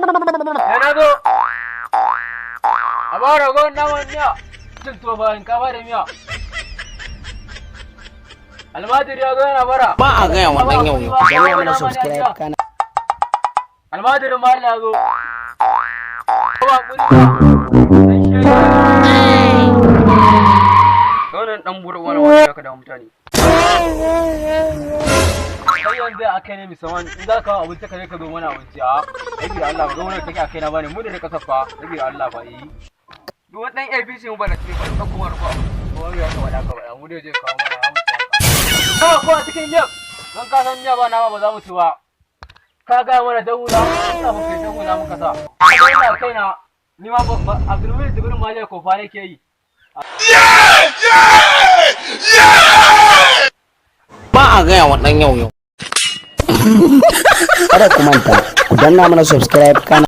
Yana zo. A bara gon naman miya. Cin to ba in ka ba da miya. Almajiri ya zo yana bara. Ba a gaya wa ɗan yau. Don mana subscribe kana. Almajirin ma ya zo. Ba kuri. Wannan dan buru wani wani ka da mutane. Sai yanzu a kai ne musamman in za ka kawo abinci ka je ka zo mana abinci a yabi da Allah ba zo mana take a kai na bane mu ne da kasar fa yabi da Allah ba duk wani dan ABC mu ba da cikin kan kuma rufa ko ya ka wada ka ba mu dai je kawo mana mu ci ka ko a cikin yau dan ka san ba na ba za mu ci ba ka ga mana daula ka mu kai daula muka sa ina kai na ni ma Abdulmumin Jibrin ma ko fa ne ke yi Ba a gaya wa ɗan yau. Kada ku manta ku danna mana subscribe kana.